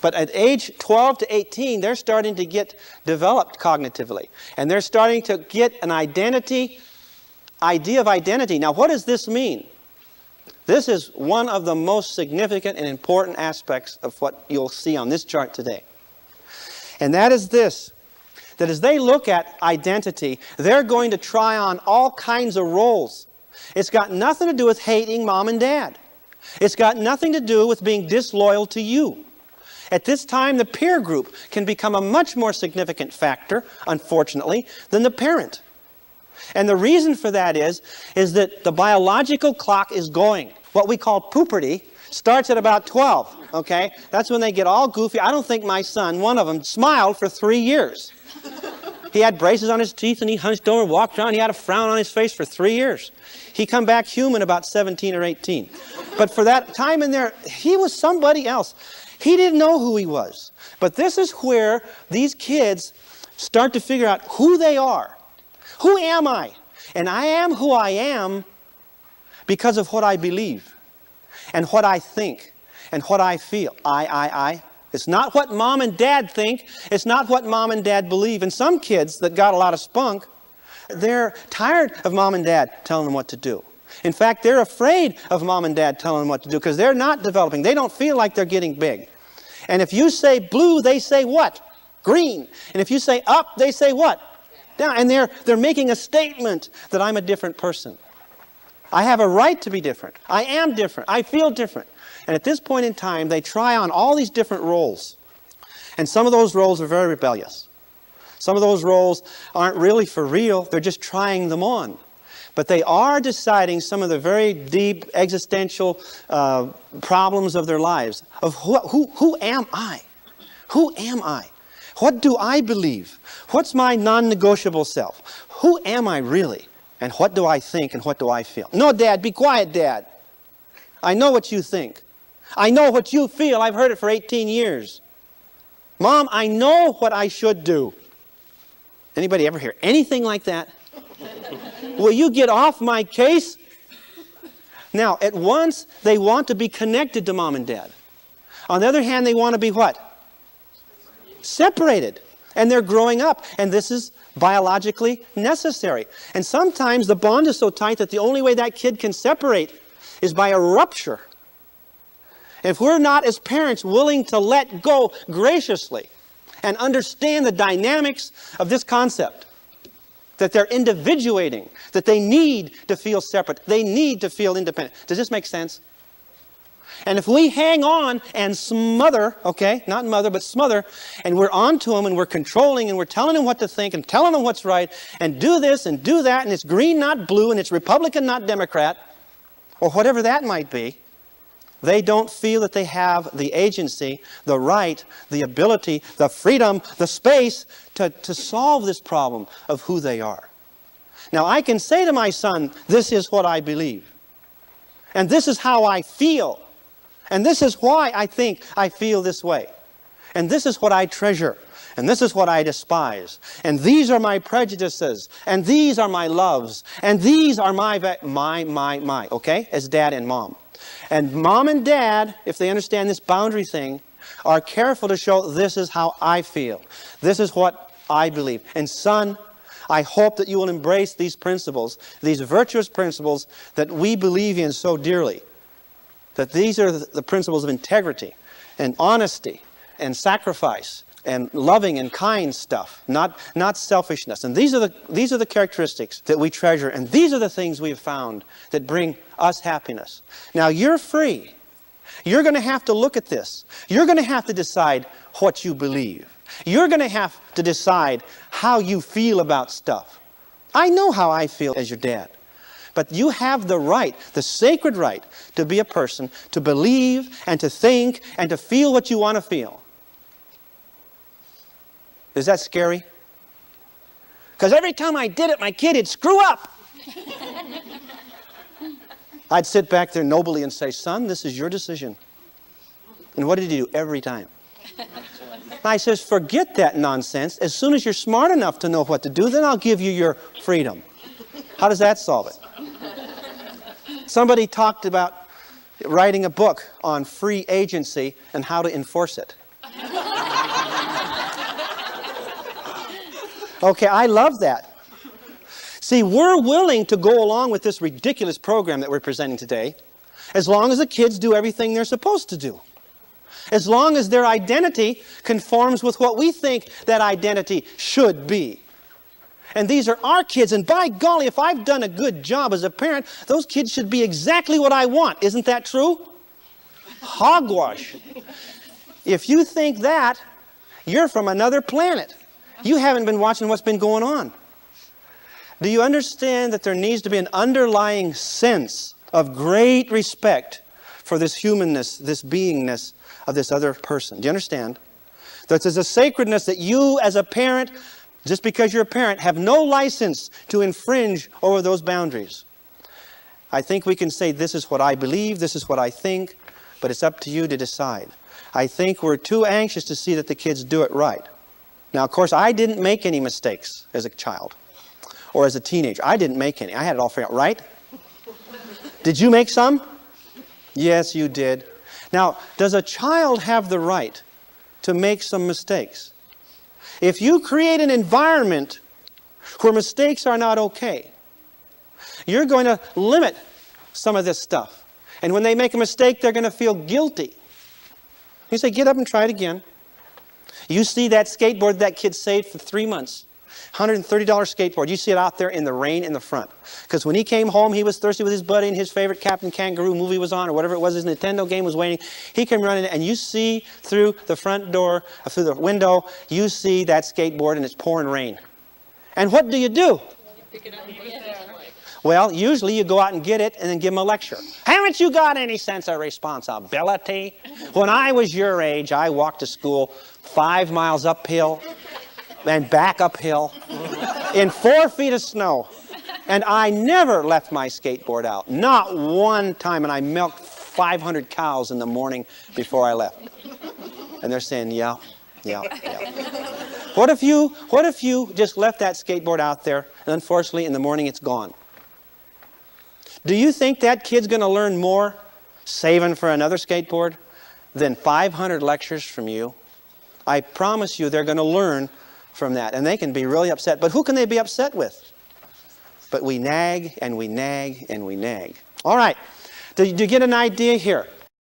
But at age 12 to 18, they're starting to get developed cognitively. And they're starting to get an idea of identity. Now, what does this mean? This is one of the most significant and important aspects of what you'll see on this chart today. And that is this, that as they look at identity, they're going to try on all kinds of roles. It's got nothing to do with hating mom and dad. It's got nothing to do with being disloyal to you. At this time, the peer group can become a much more significant factor, unfortunately, than the parent. And the reason for that is that the biological clock is going. What we call puberty starts at about 12, okay? That's when they get all goofy. I don't think my son, one of them, smiled for 3 years. He had braces on his teeth and he hunched over, walked around. He had a frown on his face for 3 years. He come back human about 17 or 18. But for that time in there, he was somebody else. He didn't know who he was. But this is where these kids start to figure out who they are. Who am I? And I am who I am because of what I believe and what I think and what I feel. I. It's not what mom and dad think. It's not what mom and dad believe. And some kids that got a lot of spunk, they're tired of mom and dad telling them what to do. In fact, they're afraid of mom and dad telling them what to do because they're not developing. They don't feel like they're getting big. And if you say blue, they say what? Green. And if you say up, they say what? Down. And they're making a statement that I'm a different person. I have a right to be different. I am different. I feel different. And at this point in time, they try on all these different roles. And some of those roles are very rebellious. Some of those roles aren't really for real. They're just trying them on. But they are deciding some of the very deep existential problems of their lives. Of who am I? Who am I? What do I believe? What's my non-negotiable self? Who am I really? And what do I think and what do I feel? No, Dad, be quiet, Dad. I know what you think. I know what you feel. I've heard it for 18 years. Mom, I know what I should do. Anybody ever hear anything like that? Will you get off my case? Now, at once, they want to be connected to mom and dad. On the other hand, they want to be what? Separated. And they're growing up. And this is biologically necessary. And sometimes the bond is so tight that the only way that kid can separate is by a rupture. If we're not, as parents, willing to let go graciously and understand the dynamics of this concept, that they're individuating, that they need to feel separate, they need to feel independent. Does this make sense? And if we hang on and smother, okay, not mother, but smother, and we're on to them and we're controlling and we're telling them what to think and telling them what's right and do this and do that and it's green, not blue, and it's Republican, not Democrat, or whatever that might be, they don't feel that they have the agency, the right, the ability, the freedom, the space to solve this problem of who they are. Now, I can say to my son, this is what I believe. And this is how I feel. And this is why I think I feel this way. And this is what I treasure. And this is what I despise. And these are my prejudices. And these are my loves. And these are my, okay? As dad and mom. And mom and dad, if they understand this boundary thing, are careful to show this is how I feel. This is what I believe. And son, I hope that you will embrace these principles, these virtuous principles that we believe in so dearly. That these are the principles of integrity and honesty and sacrifice and loving and kind stuff, not selfishness. And these are the characteristics that we treasure, and these are the things we have found that bring us happiness. Now, you're free. You're going to have to look at this. You're going to have to decide what you believe. You're going to have to decide how you feel about stuff. I know how I feel as your dad. But you have the right, the sacred right, to be a person, to believe and to think and to feel what you want to feel. Is that scary? Because every time I did it, my kid would screw up. I'd sit back there nobly and say, son, this is your decision. And what did he do every time? I says, forget that nonsense. As soon as you're smart enough to know what to do, then I'll give you your freedom. How does that solve it? Somebody talked about writing a book on free agency and how to enforce it. Okay, I love that. See, we're willing to go along with this ridiculous program that we're presenting today as long as the kids do everything they're supposed to do. As long as their identity conforms with what we think that identity should be. And these are our kids, and by golly, if I've done a good job as a parent, those kids should be exactly what I want. Isn't that true? Hogwash. If you think that, you're from another planet. You haven't been watching what's been going on. Do you understand that there needs to be an underlying sense of great respect for this humanness, this beingness of this other person? Do you understand? That there's a sacredness that you as a parent, just because you're a parent, have no license to infringe over those boundaries. I think we can say this is what I believe, this is what I think, but it's up to you to decide. I think we're too anxious to see that the kids do it right. Now, of course, I didn't make any mistakes as a child or as a teenager. I didn't make any. I had it all figured out, right? Did you make some? Yes, you did. Now, does a child have the right to make some mistakes? If you create an environment where mistakes are not okay, you're going to limit some of this stuff. And when they make a mistake, they're going to feel guilty. You say, get up and try it again. You see that skateboard that kid saved for 3 months. $130 skateboard. You see it out there in the rain in the front. Because when he came home, he was thirsty with his buddy and his favorite Captain Kangaroo movie was on, or whatever it was, his Nintendo game was waiting. He came running, and you see through the front door, through the window, you see that skateboard and it's pouring rain. And what do? You pick it up and put it there. Well, usually you go out and get it and then give them a lecture. Haven't you got any sense of responsibility? When I was your age, I walked to school 5 miles uphill and back uphill in 4 feet of snow. And I never left my skateboard out. Not one time. And I milked 500 cows in the morning before I left. And they're saying, yeah. What if you just left that skateboard out there and unfortunately in the morning it's gone? Do you think that kid's going to learn more saving for another skateboard than 500 lectures from you? I promise you they're going to learn from that. And they can be really upset. But who can they be upset with? But we nag and we nag and we nag. All right. Do you get an idea here?